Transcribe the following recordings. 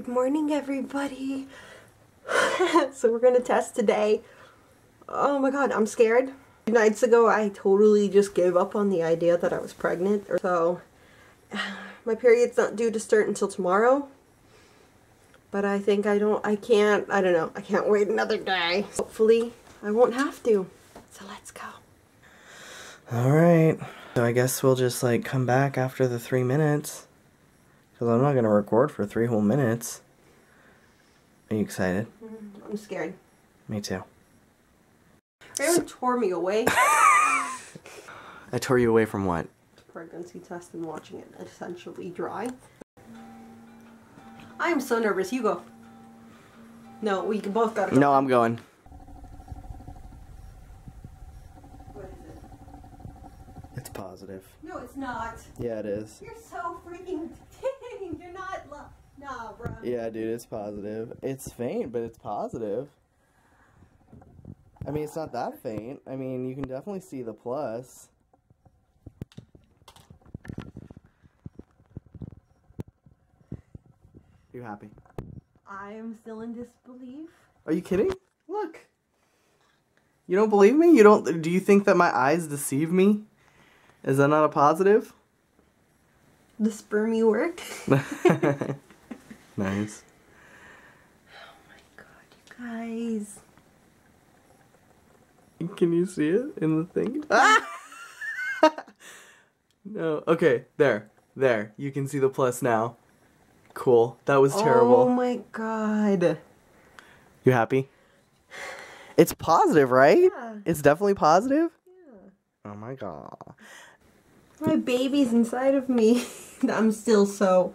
Good morning, everybody. So we're gonna test today. Oh my god, I'm scared. 2 nights ago, I totally just gave up on the idea that I was pregnant. So my period's not due to start until tomorrow. But I think I don't know. I can't wait another day. Hopefully, I won't have to. So let's go. Alright. So I guess we'll just like come back after the 3 minutes. Because I'm not going to record for 3 whole minutes. Are you excited? I'm scared. Me too. Aaron tore me away. I tore you away from what? Pregnancy test and watching it essentially dry. I am so nervous. You go. No, we both gotta go. No, I'm going. What is it? It's positive. No, it's not. Yeah, it is. You're so freaking kidding. You're not. Nah, bro. Yeah, dude, it's positive. It's faint, but it's positive. I mean, it's not that faint. I mean, you can definitely see the plus. You happy? I am still in disbelief. Are you kidding? Look. You don't believe me? Do you think that my eyes deceive me? Is that not a positive? The spermie worked. Nice. Oh my god, you guys. Can you see it in the thing? Ah! No. Okay, there. There. You can see the plus now. Cool. That was terrible. Oh my god. You happy? It's positive, right? Yeah. It's definitely positive? Yeah. Oh my god. My baby's inside of me. I'm still so...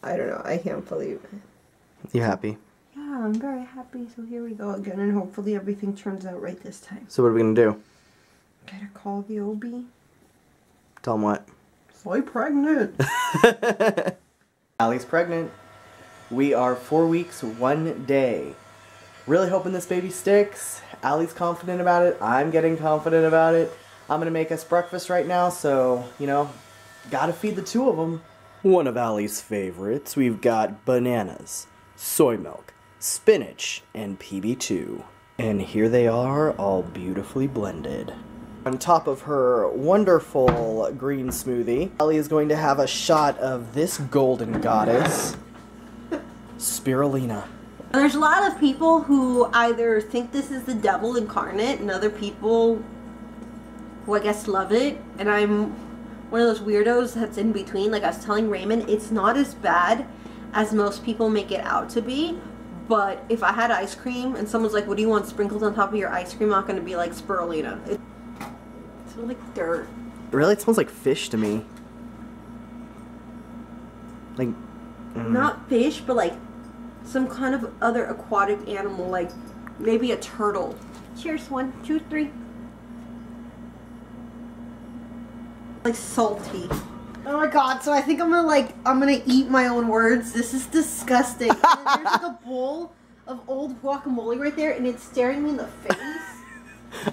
I don't know. I can't believe it. You happy? Yeah, I'm very happy. So here we go again, and hopefully everything turns out right this time. So what are we gonna do? Gotta call the OB. Tell him what? So pregnant. Allie's pregnant. We are 4 weeks, 1 day. Really hoping this baby sticks. Allie's confident about it. I'm getting confident about it. I'm gonna make us breakfast right now, so, you know, gotta feed the 2 of them. One of Allie's favorites, we've got bananas, soy milk, spinach, and PB2. And here they are, all beautifully blended. On top of her wonderful green smoothie, Allie is going to have a shot of this golden goddess, spirulina. There's a lot of people who either think this is the devil incarnate, and other people who I guess love it, and I'm one of those weirdos that's in between. Like I was telling Raymond, it's not as bad as most people make it out to be, but if I had ice cream and someone's like, what do you want sprinkled on top of your ice cream, I'm not going to be like spirulina. It smells like dirt. Really? It smells like fish to me. Like... Not fish, but like some kind of other aquatic animal, like maybe a turtle. Cheers, 1, 2, 3. Like salty. Oh my god, so I think I'm gonna eat my own words. This is disgusting. And then there's like a bowl of old guacamole right there, and it's staring me in the face.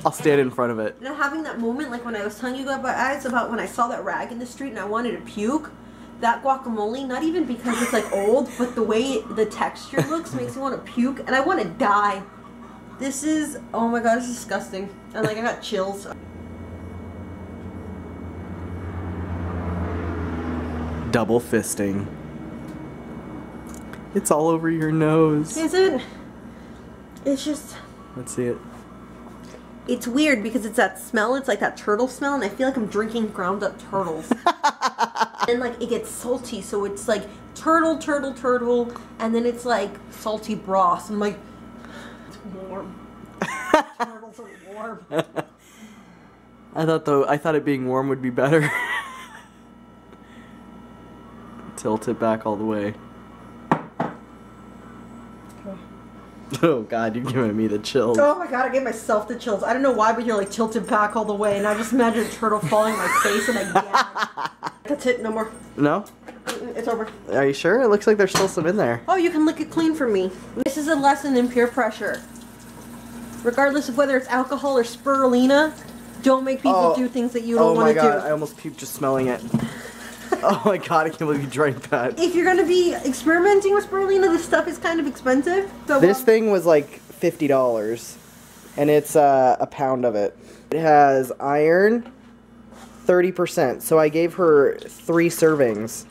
I'll stand in front of it. And I'm having that moment like when I was telling you guys about when I saw that rag in the street and I wanted to puke. That guacamole, not even because it's like old, but the way the texture looks makes me want to puke, and I want to die. This is, oh my god, it's disgusting. And like I got chills. Double fisting. It's all over your nose. Is it? It's just... Let's see it. It's weird because it's that smell. It's like that turtle smell, and I feel like I'm drinking ground up turtles. And like it gets salty, so it's like turtle, and then it's like salty broth. I'm like, it's warm. Turtles are warm. I thought it being warm would be better. Tilt it back all the way. Oh god, you're giving me the chills. Oh my god, I gave myself the chills. I don't know why, but you're like tilted back all the way, and I just imagine a turtle falling in my face, and I gag. That's it, no more. No? It's over. Are you sure? It looks like there's still some in there. Oh, you can lick it clean for me. This is a lesson in peer pressure. Regardless of whether it's alcohol or spirulina, don't make people do things that you don't want to do. Oh my god, I almost puked just smelling it. Oh my god, I can't believe you drank that. If you're gonna be experimenting with spirulina, this stuff is kind of expensive. So This thing was like $50, and it's a pound of it. It has iron, 30%. So I gave her 3 servings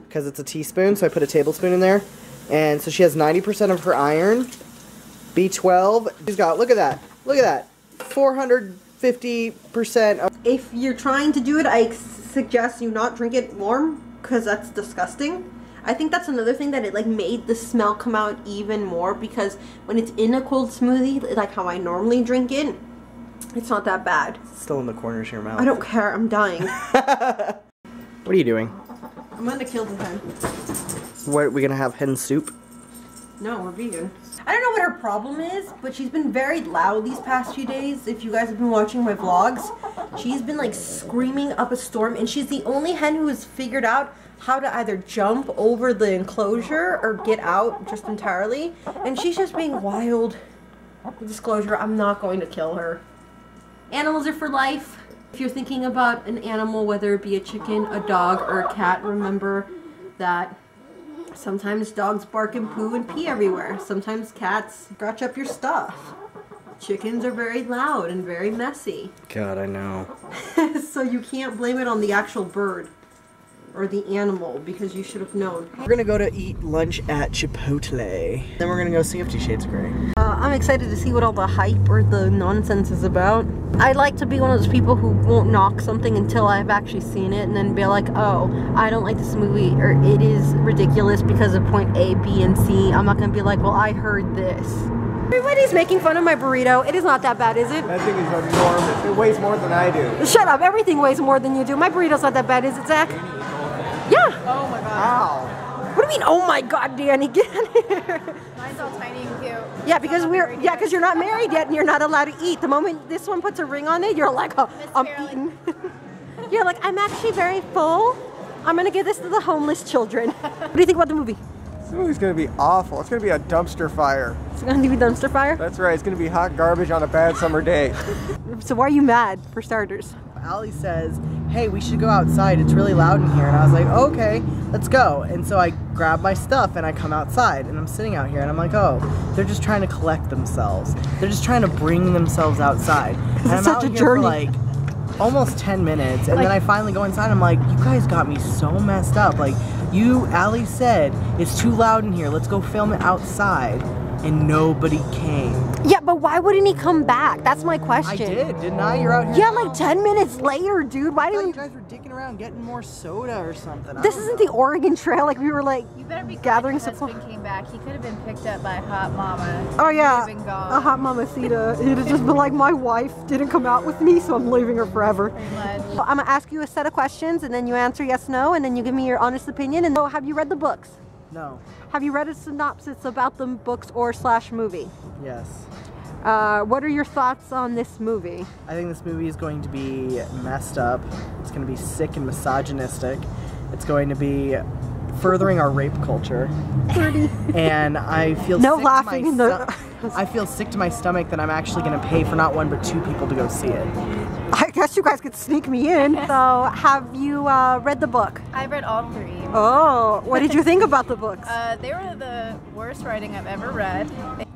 because it's a teaspoon. So I put a tablespoon in there, and so she has 90% of her iron. B12. She's got, look at that, 450% of. if you're trying to do it, I suggest you not drink it warm because that's disgusting. I think that's another thing that it like made the smell come out even more, because when it's in a cold smoothie, like how I normally drink it, it's not that bad. It's still in the corners of your mouth. I don't care, I'm dying. What are you doing? I'm gonna kill the hen. What, are we gonna have hen soup? No, we're vegan. I don't know what her problem is, but she's been very loud these past few days. If you guys have been watching my vlogs, she's been like screaming up a storm, and she's the only hen who has figured out how to either jump over the enclosure or get out just entirely. And she's just being wild. Disclosure, I'm not going to kill her. Animals are for life. If you're thinking about an animal, whether it be a chicken, a dog, or a cat, remember that sometimes dogs bark and poo and pee everywhere. Sometimes cats scratch up your stuff. Chickens are very loud and very messy. God, I know. So you can't blame it on the actual bird or the animal, because you should have known. We're gonna go to eat lunch at Chipotle. Then we're gonna go see 50 Shades of Grey. I'm excited to see what all the hype or the nonsense is about. I like to be one of those people who won't knock something until I've actually seen it and then be like, oh, I don't like this movie, or it is ridiculous because of point A, B, and C. I'm not gonna be like, well, I heard this. Everybody's making fun of my burrito. It is not that bad, is it? That thing is enormous. It weighs more than I do. Shut up. Everything weighs more than you do. My burrito's not that bad, is it, Zach? Yeah. Oh my god. Ow. What do you mean, oh my god, Danny? Get in here. Mine's all tiny and cute. Yeah, because because you're not married yet and you're not allowed to eat. The moment this one puts a ring on it, you're like, oh, I'm eating. You're like, I'm actually very full. I'm gonna give this to the homeless children. What do you think about the movie? This movie's gonna be awful. It's gonna be a dumpster fire. It's gonna be dumpster fire? That's right. It's gonna be hot garbage on a bad summer day. So why are you mad, for starters? Allie says, hey, we should go outside. It's really loud in here. And I was like, oh, okay, let's go. And so I grab my stuff and I come outside and I'm sitting out here and I'm like, oh, they're just trying to collect themselves. They're just trying to bring themselves outside. And I'm such out a here journey. for like almost 10 minutes. And then I finally go inside. I'm like, you guys got me so messed up. Like, Allie said, it's too loud in here. Let's go film it outside. And nobody came. Yeah, but why wouldn't he come back? That's my question. I did, didn't I? You're out here. Yeah, like 10 minutes later, dude. Why I thought didn't you guys were dicking around getting more soda or something. This isn't the Oregon Trail, like we were like You better be gathering glad your support. husband came back. He could have been picked up by a hot mama. Oh yeah, He could have been gone. a hot mamacita. He'd have just been like, my wife didn't come out with me, so I'm leaving her forever. Pretty much. I'm gonna ask you a set of questions, and then you answer yes, no, and then you give me your honest opinion. And have you read the books? No. Have you read a synopsis about the books or / movie? Yes. What are your thoughts on this movie? I think this movie is going to be messed up. It's going to be sick and misogynistic. It's going to be furthering our rape culture. And I feel No sick laughing to in my the- I feel sick to my stomach that I'm actually going to pay for not 1 but 2 people to go see it. I guess you guys could sneak me in. So, have you read the book? I've read all 3. Oh, what did you think about the books? They were the worst writing I've ever read.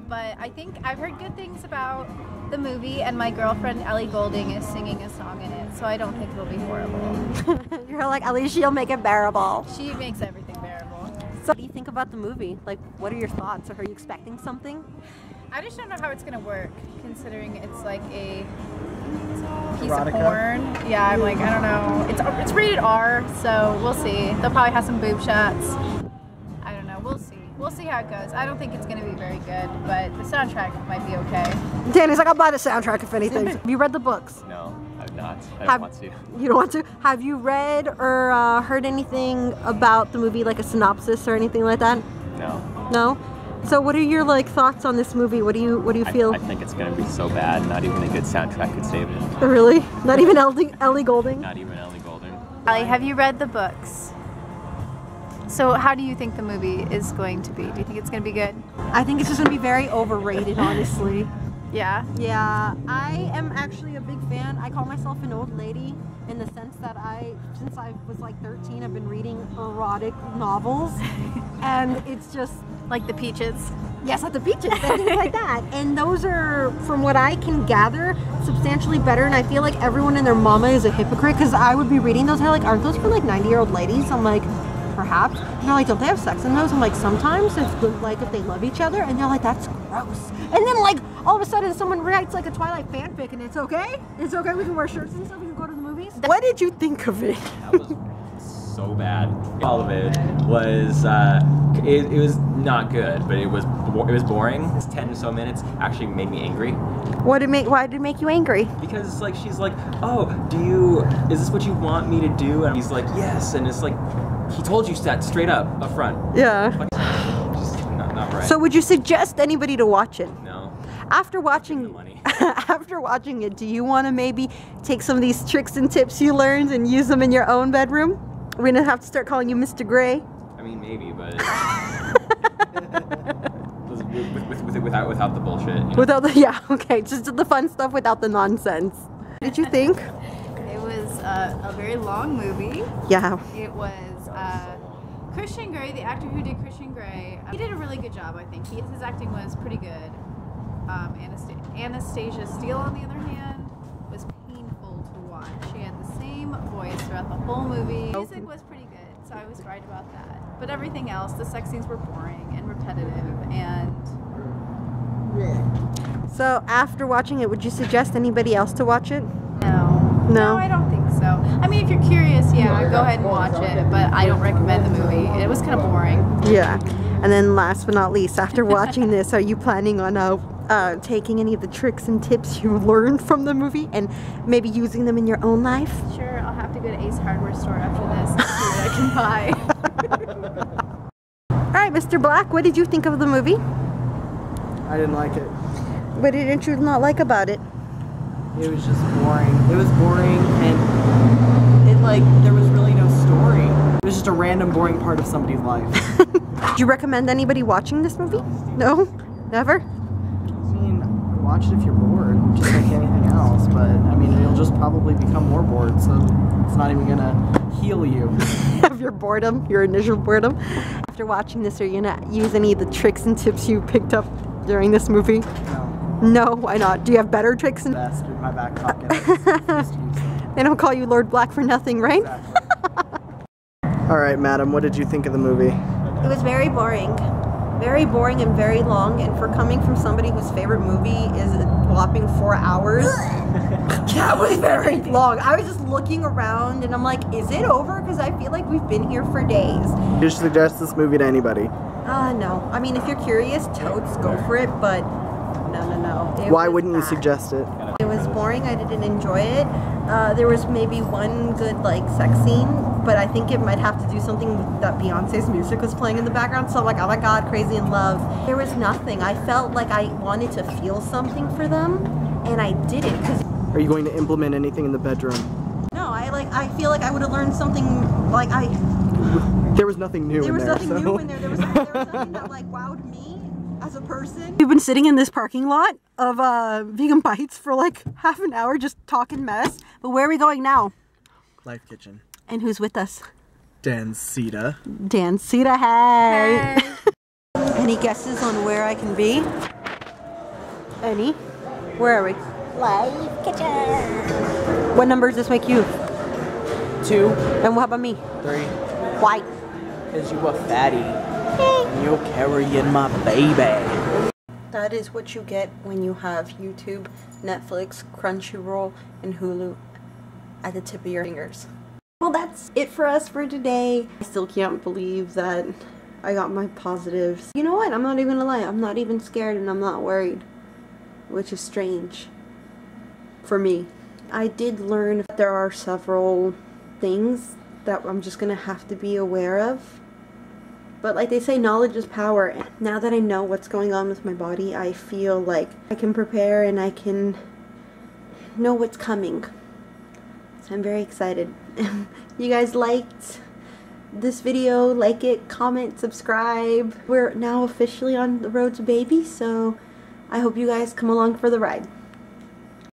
But I think I've heard good things about the movie, and my girlfriend Ellie Goulding is singing a song in it, so I don't think it'll be horrible. You're like, at least she'll make it bearable. She makes everything bearable. So, what do you think about the movie? Like, what are your thoughts? Are you expecting something? I just don't know how it's gonna work, considering it's like a piece Erotica? of porn. Yeah, I'm like, I don't know. It's rated R, so we'll see. They'll probably have some boob shots. I don't know. We'll see. We'll see how it goes. I don't think it's gonna be very good, but the soundtrack might be okay. Danny's like, I'll buy the soundtrack if anything. Have you read the books? No, I've not. I don't want to. You don't want to? Have you read or heard anything about the movie, like a synopsis or anything like that? No. No? So what are your like thoughts on this movie? What do you feel? I think it's going to be so bad. Not even a good soundtrack could save it. Really? Not even Ellie Goulding? Not even Ellie Goulding. Allie, have you read the books? So how do you think the movie is going to be? Do you think it's going to be good? I think it's just going to be very overrated, honestly. Yeah. Yeah, I am actually a big fan. I call myself an old lady in the sense that since I was like 13, I've been reading erotic novels. And it's just... Like the Peaches. Yes, like the Peaches, things like that. And those are, from what I can gather, substantially better. And I feel like everyone and their mama is a hypocrite, because I would be reading those and they're like, aren't those for like 90-year-old ladies? I'm like, perhaps. And they're like, don't they have sex in those? I'm like, sometimes it's good, like if they love each other. And they're like, that's gross. And then like all of a sudden someone writes like a Twilight fanfic and it's okay. It's okay, we can wear shirts and stuff, we can go to the movies. What did you think of it? That was so bad. All of it was it was not good, but it was boring. It's 10 or so minutes actually made me angry. Why did it make you angry? Because like she's like, oh, is this what you want me to do? And he's like, yes. And it's like, he told you that straight up front. Yeah. Like, just not right. So would you suggest anybody to watch it? No. After watching it, do you want to maybe take some of these tricks and tips you learned and use them in your own bedroom? We're gonna have to start calling you Mr. Gray. I mean, maybe, but without the bullshit. You know? Without the okay, just the fun stuff without the nonsense. What did you think? It was a very long movie. Yeah. It was Christian Grey, the actor who did Christian Grey. He did a really good job, I think. His acting was pretty good. Anastasia Steele, on the other hand, was painful to watch. She had the same voice throughout the whole movie. The music was pretty good, so I was right about that. But everything else, the sex scenes were boring and repetitive, and... So after watching it, would you suggest anybody else to watch it? No. No? No, I don't think so. I mean, if you're curious, yeah, go ahead and watch it, but I don't recommend the movie. It was kind of boring. Yeah. And then last but not least, after watching this, are you planning on taking any of the tricks and tips you learned from the movie and maybe using them in your own life? Sure, I'll have to go to Ace Hardware store after this and see what I can buy. Alright, Mr. Black, what did you think of the movie? I didn't like it. What didn't you not like about it? It was just boring. It was boring, and there was really no story. It was just a random boring part of somebody's life. Do you recommend anybody watching this movie? No? Never? I mean, watch it if you're bored, just like anything else, but I mean, you'll just probably become more bored, so it's not even gonna heal you. Of your boredom, your initial boredom. After watching this, are you gonna use any of the tricks and tips you picked up during this movie? No. No, why not? Do you have better tricks and... Best in my back pocket. They don't call you Lord Black for nothing, right? Exactly. Alright, madam, what did you think of the movie? It was very boring. Very boring and very long, and for coming from somebody whose favorite movie is a whopping 4 hours, that was very long. I was just looking around and I'm like, is it over? Because I feel like we've been here for days. You should suggest this movie to anybody. No. I mean, if you're curious, totes, go for it, but no. Why wouldn't you suggest it? It was boring. I didn't enjoy it. There was maybe one good sex scene, but I think it might have to do something with that Beyonce's music was playing in the background. So I'm like, oh my god, Crazy in Love. There was nothing. I felt like I wanted to feel something for them, and I didn't. Are you going to implement anything in the bedroom? No, I feel like I would have learned something. There was nothing new in there. There was nothing new in there. There was nothing that wowed me as a person. We've been sitting in this parking lot of Vegan Bites for half an hour just talking mess. But where are we going now? Life Kitchen. And who's with us? Dan Sita. Dan Sita, hey! Any guesses on where I can be? Any? Where are we? Life Kitchen! What number does this make you? 2. And what about me? 3. Why? Because you a fatty. And you're carrying my baby. That is what you get when you have YouTube, Netflix, Crunchyroll, and Hulu at the tip of your fingers. Well, that's it for us for today. I still can't believe that I got my positives. You know what? I'm not even gonna lie. I'm not even scared and I'm not worried. Which is strange. For me. I did learn that there are several things that I'm just gonna have to be aware of. But like they say, knowledge is power. Now that I know what's going on with my body, I feel like I can prepare and I can know what's coming. So I'm very excited. You guys liked this video, like it, comment, subscribe. We're now officially on the road to baby, so I hope you guys come along for the ride.